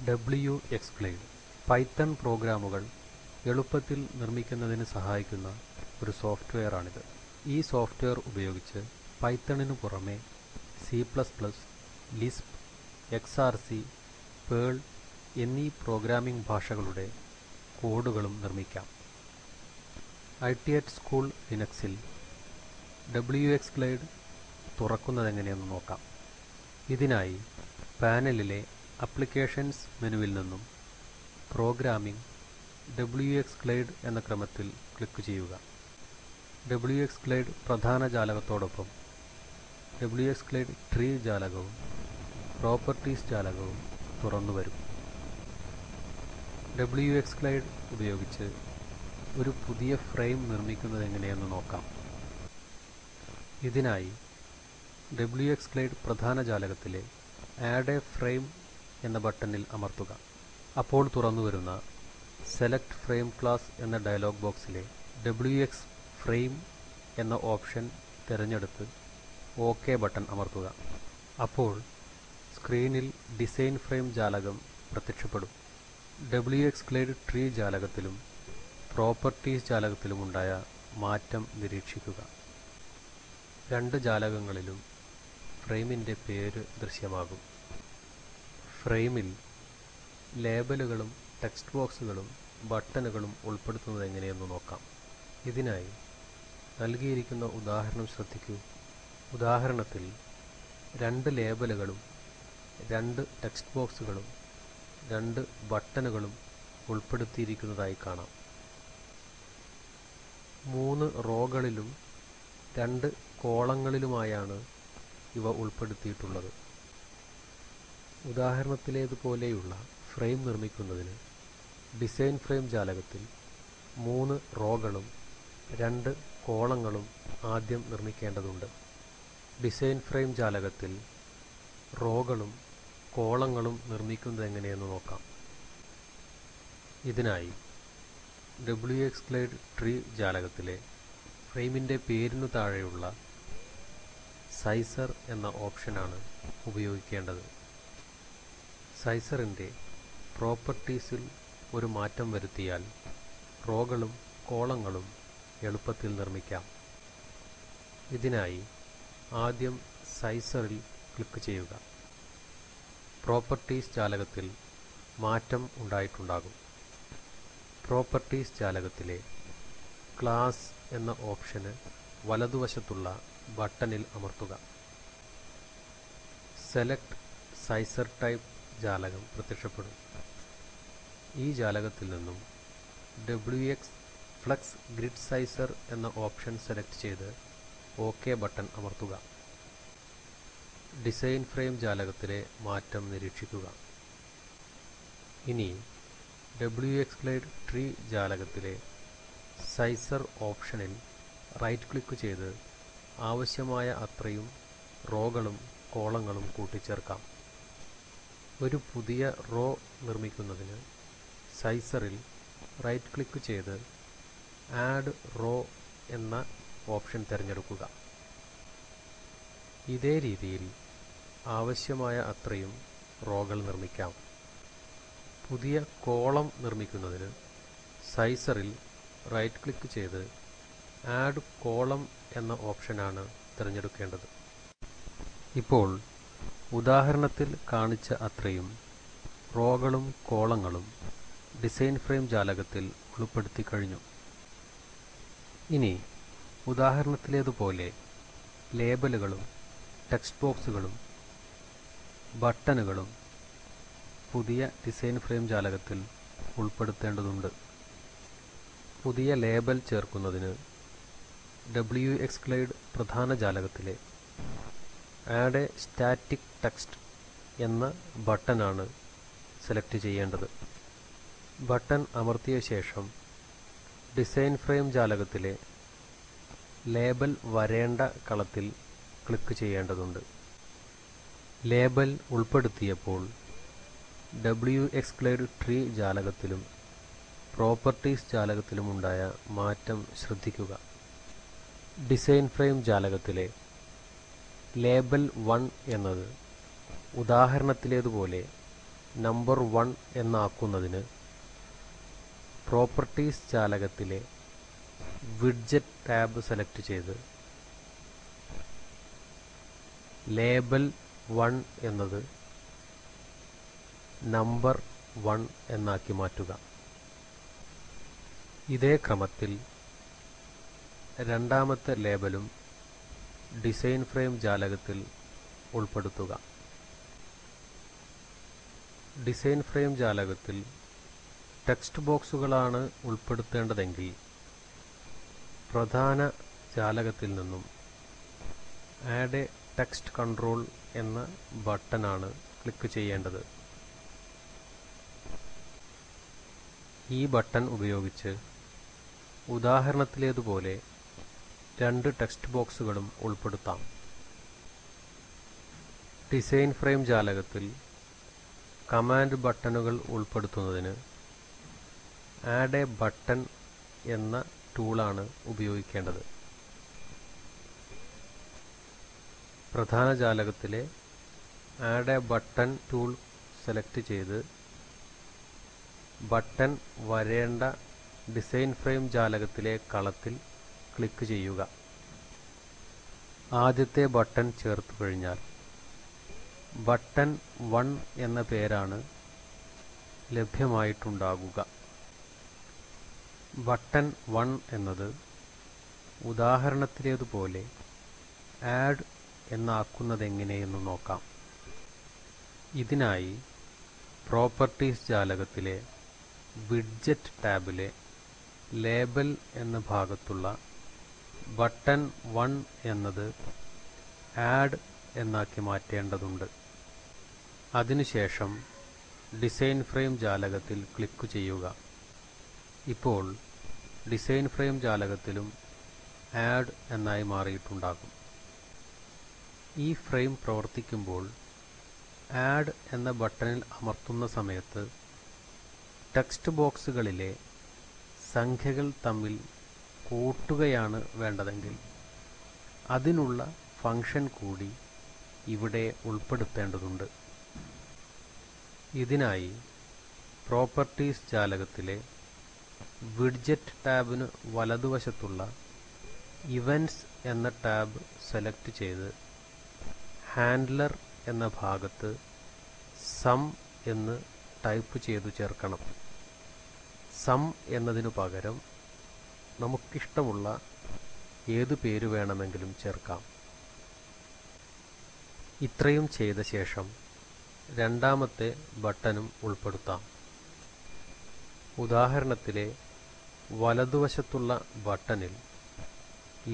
WXGlide Python പ്രോഗ്രാമുകൾ എളുപ്പത്തിൽ നിർമ്മിക്കുന്നതിന് സഹായിക്കുന്ന ഒരു സോഫ്റ്റ്വെയറാണിത്. ഈ സോഫ്റ്റ്വെയർ ഉപയോഗിച്ച് പൈത്തണിനു പുറമെ C++, ലിസ്പ്, XRC, പേൾ എന്നീ പ്രോഗ്രാമിംഗ് ഭാഷകളുടെ കോഡുകളും നിർമ്മിക്കാം. IT@ സ്കൂൾ ലിനക്സിൽ WXGlide തുറക്കുന്നതെങ്ങനെയെന്ന് നോക്കാം. ഇതിനായി പാനലിലെ ആപ്ലിക്കേഷൻസ് മെനുവിൽ നിന്നും പ്രോഗ്രാമിംഗ് WXGlide എന്ന ക്രമത്തിൽ ക്ലിക്ക് ചെയ്യുക. WXGlide പ്രധാന ജാലകത്തോടൊപ്പം WXGlide ട്രീ ജാലകവും പ്രോപ്പർട്ടീസ് ജാലകവും തുറന്നുവരും. WXGlide ഉപയോഗിച്ച് ഒരു പുതിയ ഫ്രെയിം നിർമ്മിക്കുന്നതെങ്ങനെയെന്ന് നോക്കാം. ഇതിനായി WXGlide പ്രധാന ജാലകത്തിലെ ആഡ് എ ഫ്രെയിം എന്ന ബട്ടണിൽ അമർത്തുക. അപ്പോൾ തുറന്നുവരുന്ന സെലക്ട് ഫ്രെയിം ക്ലാസ് എന്ന ഡയലോഗ് ബോക്സിലെ WX ഫ്രെയിം എന്ന ഓപ്ഷൻ തിരഞ്ഞെടുത്ത് OK ബട്ടൺ അമർത്തുക. അപ്പോൾ സ്ക്രീനിൽ ഡിസൈൻ ഫ്രെയിം ജാലകം പ്രത്യക്ഷപ്പെടും. WXGlide ട്രീ ജാലകത്തിലും പ്രോപ്പർട്ടീസ് ജാലകത്തിലുമുണ്ടായ മാറ്റം നിരീക്ഷിക്കുക. രണ്ട് ജാലകങ്ങളിലും ഫ്രെയിമിൻ്റെ പേര് ദൃശ്യമാകും. ഫ്രെയിമിൽ ലേബലുകളും ടെക്സ്റ്റ് ബോക്സുകളും ബട്ടണുകളും ഉൾപ്പെടുത്തുന്നതെങ്ങനെയെന്ന് നോക്കാം. ഇതിനായി നൽകിയിരിക്കുന്ന ഉദാഹരണം ശ്രദ്ധിക്കൂ. ഉദാഹരണത്തിൽ 2 ലേബലുകളും 2 ടെക്സ്റ്റ് ബോക്സുകളും 2 ബട്ടണുകളും ഉൾപ്പെടുത്തിയിരിക്കുന്നതായി കാണാം. 3 റോകളിലും 2 കോളങ്ങളിലുമായാണ് ഇവ ഉൾപ്പെടുത്തിയിട്ടുള്ളത്. ഉദാഹരണത്തിലേതുപോലെയുള്ള ഫ്രെയിം നിർമ്മിക്കുന്നതിന് ഡിസൈൻ ഫ്രെയിം ജാലകത്തിൽ 3 റോകളും 2 കോളങ്ങളും ആദ്യം നിർമ്മിക്കേണ്ടതുണ്ട്. ഡിസൈൻ ഫ്രെയിം ജാലകത്തിൽ റോകളും കോളങ്ങളും നിർമ്മിക്കുന്നതെങ്ങനെയെന്ന് നോക്കാം. ഇതിനായി WXGlide ട്രീ ജാലകത്തിലെ ഫ്രെയിമിൻ്റെ പേരിനു താഴെയുള്ള സൈസർ എന്ന ഓപ്ഷനാണ് ഉപയോഗിക്കേണ്ടത്. സൈസറിൻ്റെ പ്രോപ്പർട്ടീസിൽ ഒരു മാറ്റം വരുത്തിയാൽ റോകളും കോളങ്ങളും എളുപ്പത്തിൽ നിർമ്മിക്കാം. ഇതിനായി ആദ്യം സൈസറിൽ ക്ലിക്ക് ചെയ്യുക. പ്രോപ്പർട്ടീസ് ജാലകത്തിൽ മാറ്റം ഉണ്ടായിട്ടുണ്ടാകും. പ്രോപ്പർട്ടീസ് ജാലകത്തിലെ ക്ലാസ് എന്ന ഓപ്ഷന് വലതുവശത്തുള്ള ബട്ടണിൽ അമർത്തുക. സെലക്ട് സൈസർ ടൈപ്പ് ജാലകം പ്രത്യക്ഷപ്പെടും. ഈ ജാലകത്തിൽ നിന്നും WX ഫ്ലക്സ് ഗ്രിഡ് സൈസർ എന്ന ഓപ്ഷൻ സെലക്ട് ചെയ്ത് OK ബട്ടൺ അമർത്തുക. ഡിസൈൻ ഫ്രെയിം ജാലകത്തിലെ മാറ്റം നിരീക്ഷിക്കുക. ഇനി WXGlide ട്രീ ജാലകത്തിലെ സൈസർ ഓപ്ഷനിൽ റൈറ്റ് ക്ലിക്ക് ചെയ്ത് ആവശ്യമായ അത്രയും റോകളും കോളങ്ങളും കൂട്ടിച്ചേർക്കാം. ഒരു പുതിയ റോ നിർമ്മിക്കുന്നതിന് സൈസറിൽ റൈറ്റ് ക്ലിക്ക് ചെയ്ത് ആഡ് റോ എന്ന ഓപ്ഷൻ തിരഞ്ഞെടുക്കുക. ഇതേ രീതിയിൽ ആവശ്യമായ അത്രയും റോകൾ നിർമ്മിക്കാം. പുതിയ കോളം നിർമ്മിക്കുന്നതിന് സൈസറിൽ റൈറ്റ് ക്ലിക്ക് ചെയ്ത് ആഡ് കോളം എന്ന ഓപ്ഷനാണ് തിരഞ്ഞെടുക്കേണ്ടത്. ഇപ്പോൾ ഉദാഹരണത്തിൽ കാണിച്ച അത്രയും റോകളും കോളങ്ങളും ഡിസൈൻ ഫ്രെയിം ജാലകത്തിൽ ഉൾപ്പെടുത്തി കഴിഞ്ഞു. ഇനി ഉദാഹരണത്തിലേതുപോലെ ലേബലുകളും ടെക്സ്റ്റ് ബോക്സുകളും ബട്ടണുകളും പുതിയ ഡിസൈൻ ഫ്രെയിം ജാലകത്തിൽ ഉൾപ്പെടുത്തേണ്ടതുണ്ട്. പുതിയ ലേബൽ ചേർക്കുന്നതിന് WXGlide പ്രധാന ജാലകത്തിലെ ആഡ് എ സ്റ്റാറ്റിക് ടെക്സ്റ്റ് എന്ന ബട്ടണാണ് സെലക്ട് ചെയ്യേണ്ടത്. ബട്ടൺ അമർത്തിയ ശേഷം ഡിസൈൻ ഫ്രെയിം ജാലകത്തിലെ ലേബൽ വരേണ്ട കളത്തിൽ ക്ലിക്ക് ചെയ്യേണ്ടതുണ്ട്. ലേബൽ ഉൾപ്പെടുത്തിയപ്പോൾ WXGlide ട്രീ ജാലകത്തിലും പ്രോപ്പർട്ടീസ് ജാലകത്തിലുമുണ്ടായ മാറ്റം ശ്രദ്ധിക്കുക. ഡിസൈൻ ഫ്രെയിം ജാലകത്തിലെ ലേബൽ 1 എന്നത് ഉദാഹരണത്തിലേതുപോലെ നമ്പർ 1 എന്നാക്കുന്നതിന് പ്രോപ്പർട്ടീസ് ജാലകത്തിലെ വിഡ്ജറ്റ് ടാബ് സെലക്ട് ചെയ്ത് ലേബൽ 1 എന്നത് നമ്പർ 1 എന്നാക്കി മാറ്റുക. ഇതേ ക്രമത്തിൽ രണ്ടാമത്തെ ലേബലും ഡിസൈൻ ഫ്രെയിം ജാലകത്തിൽ ഉൾപ്പെടുത്തുക. ഡിസൈൻ ഫ്രെയിം ജാലകത്തിൽ ടെക്സ്റ്റ് ബോക്സുകളാണ് ഉൾപ്പെടുത്തേണ്ടതെങ്കിൽ പ്രധാന ജാലകത്തിൽ നിന്നും ആഡ് എ ടെക്സ്റ്റ് കൺട്രോൾ എന്ന ബട്ടനാണ് ക്ലിക്ക് ചെയ്യേണ്ടത്. ഈ ബട്ടൺ ഉപയോഗിച്ച് ഉദാഹരണത്തിലേതുപോലെ 2 ടെക്സ്റ്റ് ബോക്സുകളും ഉൾപ്പെടുത്താം. ഡിസൈൻ ഫ്രെയിം ജാലകത്തിൽ കമാൻഡ് ബട്ടണുകൾ ഉൾപ്പെടുത്തുന്നതിന് ആഡ് എ ബട്ടൺ എന്ന ടൂളാണ് ഉപയോഗിക്കേണ്ടത്. പ്രധാന ജാലകത്തിലെ add a button tool select ചെയ്ത് ബട്ടൺ വരേണ്ട ഡിസൈൻ ഫ്രെയിം ജാലകത്തിലെ കളത്തിൽ ക്ലിക്ക് ചെയ്യുക. ആദ്യത്തെ ബട്ടൺ ചേർത്തു കഴിഞ്ഞാൽ ബട്ടൺ 1 എന്ന പേരാണ് ലഭ്യമായിട്ടുണ്ടാകുക. ബട്ടൺ 1 എന്നത് ഉദാഹരണത്തിലേതുപോലെ ആഡ് എന്നാക്കുന്നതെങ്ങനെയെന്ന് നോക്കാം. ഇതിനായി പ്രോപ്പർട്ടീസ് ജാലകത്തിലെ വിഡ്ജറ്റ് ടാബിലെ ലേബൽ എന്ന ഭാഗത്തുള്ള ബട്ടൺ 1 എന്നത് ആഡ് എന്നാക്കി മാറ്റേണ്ടതുണ്ട്. അതിനുശേഷം ഡിസൈൻ ഫ്രെയിം ജാലകത്തിൽ ക്ലിക്ക് ചെയ്യുക. ഇപ്പോൾ ഡിസൈൻ ഫ്രെയിം ജാലകത്തിലും ആഡ് എന്നായി മാറിയിട്ടുണ്ടാകും. ഈ ഫ്രെയിം പ്രവർത്തിക്കുമ്പോൾ ആഡ് എന്ന ബട്ടണിൽ അമർത്തുന്ന സമയത്ത് ടെക്സ്റ്റ് ബോക്സുകളിലെ സംഖ്യകൾ തമ്മിൽ കൂട്ടുകയാണ് വേണ്ടതെങ്കിൽ അതിനുള്ള ഫംഗ്ഷൻ കൂടി ഇവിടെ ഉൾപ്പെടുത്തേണ്ടതുണ്ട്. ഇതിനായി പ്രോപ്പർട്ടീസ് ജാലകത്തിലെ വിഡ്ജറ്റ് ടാബിന് വലതുവശത്തുള്ള ഇവന്റ്സ് എന്ന ടാബ് സെലക്ട് ചെയ്ത് ഹാൻഡ്ലർ എന്ന ഭാഗത്ത് സം എന്ന് ടൈപ്പ് ചെയ്തു ചേർക്കണം. സം എന്നതിനു പകരം നമുക്കിഷ്ടമുള്ള ഏതു പേര് വേണമെങ്കിലും ചേർക്കാം. ഇത്രയും ചെയ്ത ശേഷം രണ്ടാമത്തെ ബട്ടണും ഉൾപ്പെടുത്താം. ഉദാഹരണത്തിലെ വലതുവശത്തുള്ള ബട്ടണിൽ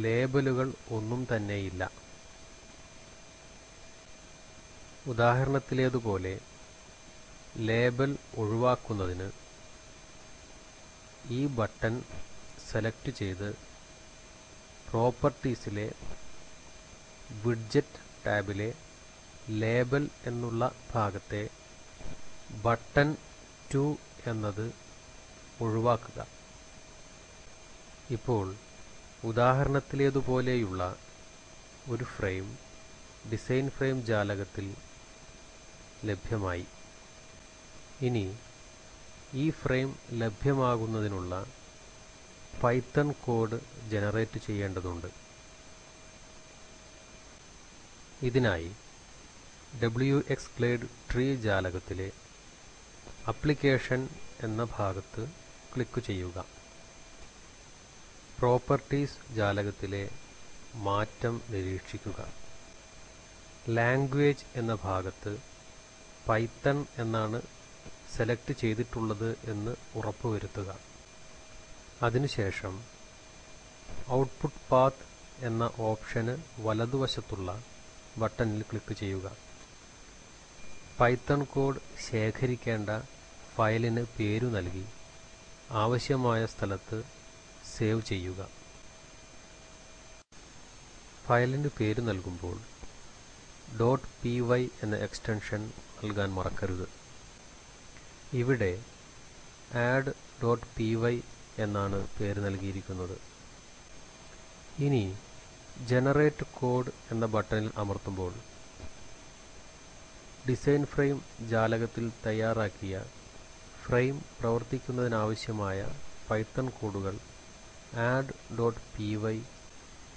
ലേബലുകൾ ഒന്നും തന്നെയില്ല. ഉദാഹരണത്തിലേതുപോലെ ലേബൽ ഒഴിവാക്കുന്നതിന് ഈ ബട്ടൺ സെലക്ട് ചെയ്ത് പ്രോപ്പർട്ടീസിലെ വിഡ്ജറ്റ് ടാബിലെ ലേബൽ എന്നുള്ള ഭാഗത്തെ ബട്ടൺ 2 എന്നത് ഒഴിവാക്കുക. ഇപ്പോൾ ഉദാഹരണത്തിലേതുപോലെയുള്ള ഒരു ഫ്രെയിം ഡിസൈൻ ഫ്രെയിം ജാലകത്തിൽ ലഭ്യമായി. ഇനി ഈ ഫ്രെയിം ലഭ്യമാകുന്നതിനുള്ള പൈത്തൺ കോഡ് ജനറേറ്റ് ചെയ്യേണ്ടതുണ്ട്. ഇതിനായി WXGlide ട്രീ ജാലകത്തിലെ ആപ്ലിക്കേഷൻ എന്ന ഭാഗത്ത് ക്ലിക്ക് ചെയ്യുക. പ്രോപ്പർട്ടീസ് ജാലകത്തിലെ മാറ്റം നിരീക്ഷിക്കുക. ലാംഗ്വേജ് എന്ന ഭാഗത്ത് പൈത്തൺ എന്നാണ് സെലക്ട് ചെയ്തിട്ടുള്ളത് എന്ന് ഉറപ്പുവരുത്തുക. അതിനുശേഷം ഔട്ട്പുട്ട് പാത്ത് എന്ന ഓപ്ഷന് വലതുവശത്തുള്ള ബട്ടണിൽ ക്ലിക്ക് ചെയ്യുക. പൈത്തൺ കോഡ് ശേഖരിക്കേണ്ട ഫയലിന് പേരു നൽകി ആവശ്യമായ സ്ഥലത്ത് സേവ് ചെയ്യുക. ഫയലിന് പേര് നൽകുമ്പോൾ .py എന്ന എക്സ്റ്റൻഷൻ നൽകാൻ മറക്കരുത്. ഇവിടെ add.py എന്നാണ് പേര് നൽകിയിരിക്കുന്നത്. ഇനി ജനറേറ്റ് കോഡ് എന്ന ബട്ടണിൽ അമർത്തുമ്പോൾ ഡിസൈൻ ഫ്രെയിം ജാലകത്തിൽ തയ്യാറാക്കിയ ഫ്രെയിം പ്രവർത്തിക്കുന്നതിനാവശ്യമായ പൈത്തൺ കോഡുകൾ add.py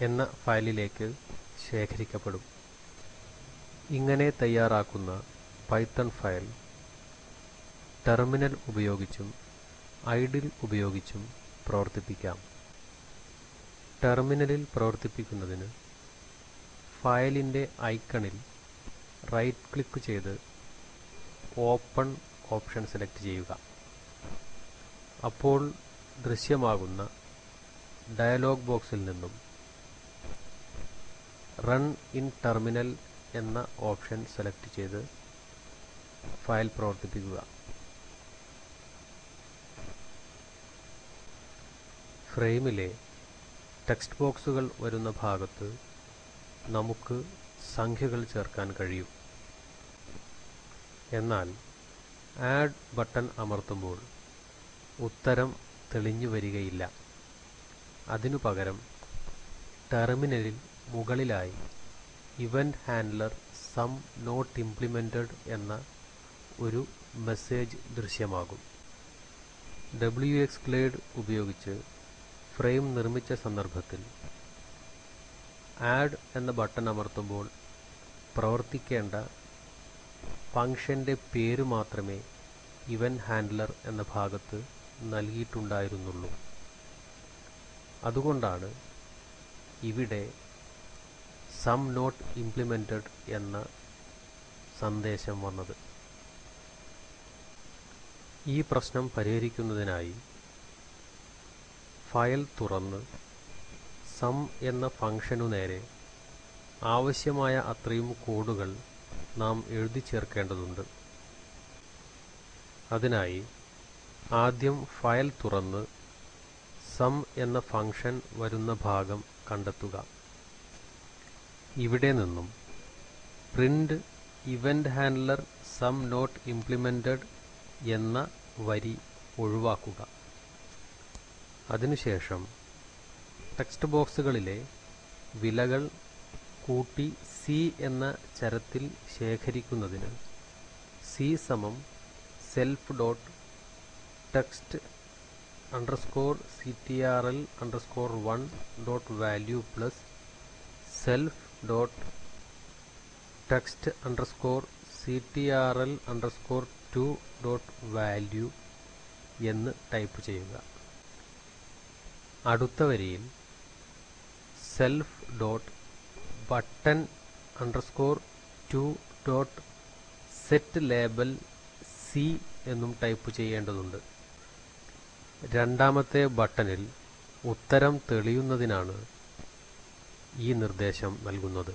എന്ന ഫയലിലേക്ക് ശേഖരിക്കപ്പെടും. ഇങ്ങനെ തയ്യാറാക്കുന്ന പൈത്തൺ ഫയൽ ടെർമിനൽ ഉപയോഗിച്ചും ഐഡിൽ ഉപയോഗിച്ചും പ്രവർത്തിപ്പിക്കാം. ടെർമിനലിൽ പ്രവർത്തിപ്പിക്കുന്നതിന് ഫയലിൻ്റെ ഐക്കണിൽ റൈറ്റ് ക്ലിക്ക് ചെയ്ത് ഓപ്പൺ ഓപ്ഷൻ സെലക്ട് ചെയ്യുക. അപ്പോൾ ദൃശ്യമാകുന്ന ഡയലോഗ് ബോക്സിൽ നിന്നും റൺ ഇൻ ടെർമിനൽ എന്ന ഓപ്ഷൻ സെലക്ട് ചെയ്ത് ഫയൽ പ്രവർത്തിപ്പിക്കുക. ഫ്രെയിമിലെ ടെക്സ്റ്റ് ബോക്സുകൾ വരുന്ന ഭാഗത്ത് നമുക്ക് സംഖ്യകൾ ചേർക്കാൻ കഴിയും. എന്നാൽ ആഡ് ബട്ടൺ അമർത്തുമ്പോൾ ഉത്തരം തെളിഞ്ഞു വരികയില്ല. അതിനു പകരം ടെർമിനലിൽ മുകളിലായി event handler sum not implemented എന്ന ഒരു മെസ്സേജ് ദൃശ്യമാകും. WXGlide ഉപയോഗിച്ച് ഫ്രെയിം നിർമ്മിച്ച സന്ദർഭത്തിൽ ആഡ് എന്ന ബട്ടൺ അമർത്തുമ്പോൾ പ്രവർത്തിക്കേണ്ട ഫംഗ്ഷന്റെ പേര് മാത്രമേ ഇവന്റ് ഹാൻഡ്ലർ എന്ന ഭാഗത്ത് നൽകിയിട്ടുണ്ടായിരുന്നുള്ളൂ. അതുകൊണ്ടാണ് ഇവിടെ സം നോട്ട് ഇംപ്ലിമെന്റഡ് എന്ന സന്ദേശം വന്നത്. ഈ പ്രശ്നം പരിഹരിക്കുന്നതിനായി ഫയൽ തുറന്ന് സം എന്ന ഫംഗ്ഷനു നേരെ ആവശ്യമായ അത്രയും കോഡുകൾ നാം എഴുതി ചേർക്കേണ്ടതുണ്ട്. അതിനായി ആദ്യം ഫയൽ തുറന്ന് സം എന്ന ഫംഗ്ഷൻ വരുന്ന ഭാഗം കണ്ടെത്തുക. ഇവിടെ നിന്നും print event handler sum not implemented എന്ന വരി ഒഴിവാക്കുക. അതിനുശേഷം ടെക്സ്റ്റ് ബോക്സുകളിലെ വിലകൾ കൂട്ടി സി എന്ന ചരത്തിൽ ശേഖരിക്കുന്നതിന് സി സമം self dot text underscore ctrl underscore 1 dot value plus self dot text underscore ctrl underscore 2 dot value എന്ന് ടൈപ്പ് ചെയ്യുക. അടുത്ത വരിയിൽ self dot button underscore 2 dot set label C എന്നും ടൈപ്പ് ചെയ്യേണ്ടതുണ്ട്. രണ്ടാമത്തെ ബട്ടണിൽ ഉത്തരം തെളിയുന്നതിനാണ് ഈ നിർദ്ദേശം നൽകുന്നത്.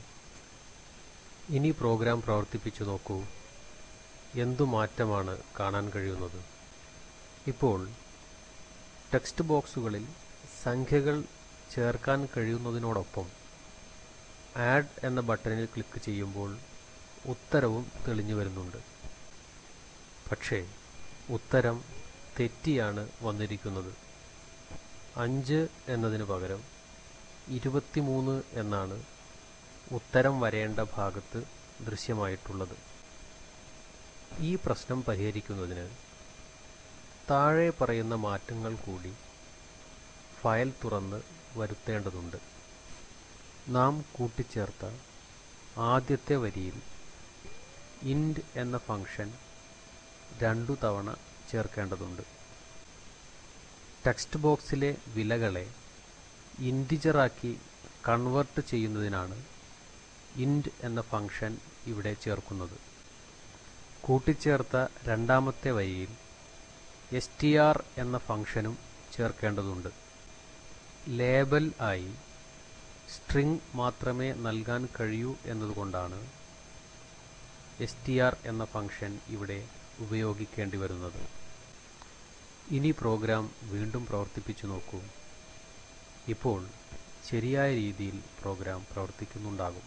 ഇനി പ്രോഗ്രാം പ്രവർത്തിപ്പിച്ചു നോക്കൂ. എന്തു മാറ്റമാണ് കാണാൻ കഴിയുന്നത്? ഇപ്പോൾ ടെക്സ്റ്റ് ബോക്സുകളിൽ സംഖ്യകൾ ചേർക്കാൻ കഴിയുന്നതിനോടൊപ്പം ആഡ് എന്ന ബട്ടണിൽ ക്ലിക്ക് ചെയ്യുമ്പോൾ ഉത്തരവും തെളിഞ്ഞു വരുന്നുണ്ട്. പക്ഷേ ഉത്തരം തെറ്റിയാണ് വന്നിരിക്കുന്നത്. 5 എന്നതിന് പകരം 23 എന്നാണ് ഉത്തരം വരേണ്ട ഭാഗത്ത് ദൃശ്യമായിട്ടുള്ളത്. ഈ പ്രശ്നം പരിഹരിക്കുന്നതിന് താഴെ പറയുന്ന മാറ്റങ്ങൾ കൂടി ഫയൽ തുറന്ന് വരുത്തേണ്ടതുണ്ട്. നാം കൂട്ടിച്ചേർത്ത ആദ്യത്തെ വരിയിൽ ഇന്റ് എന്ന ഫംഗ്ഷൻ 2 തവണ ചേർക്കേണ്ടതുണ്ട്. ടെക്സ്റ്റ് ബോക്സിലെ വിലകളെ ഇൻറ്റിജറാക്കി കൺവേർട്ട് ചെയ്യുന്നതിനാണ് ഇന്റ് എന്ന ഫംഗ്ഷൻ ഇവിടെ ചേർക്കുന്നത്. കൂട്ടിച്ചേർത്ത രണ്ടാമത്തെ വരിയിൽ str എന്ന ഫംഗ്ഷനും ചേർക്കേണ്ടതുണ്ട്. ലേബൽ ആയി സ്ട്രിംഗ് മാത്രമേ നൽകാൻ കഴിയൂ എന്നതുകൊണ്ടാണ് str എന്ന ഫംഗ്ഷൻ ഇവിടെ ഉപയോഗിക്കേണ്ടി വരുന്നത്. ഇനി പ്രോഗ്രാം വീണ്ടും പ്രവർത്തിപ്പിച്ചു നോക്കൂ. ഇപ്പോൾ ശരിയായ രീതിയിൽ പ്രോഗ്രാം പ്രവർത്തിക്കുന്നുണ്ടാകും.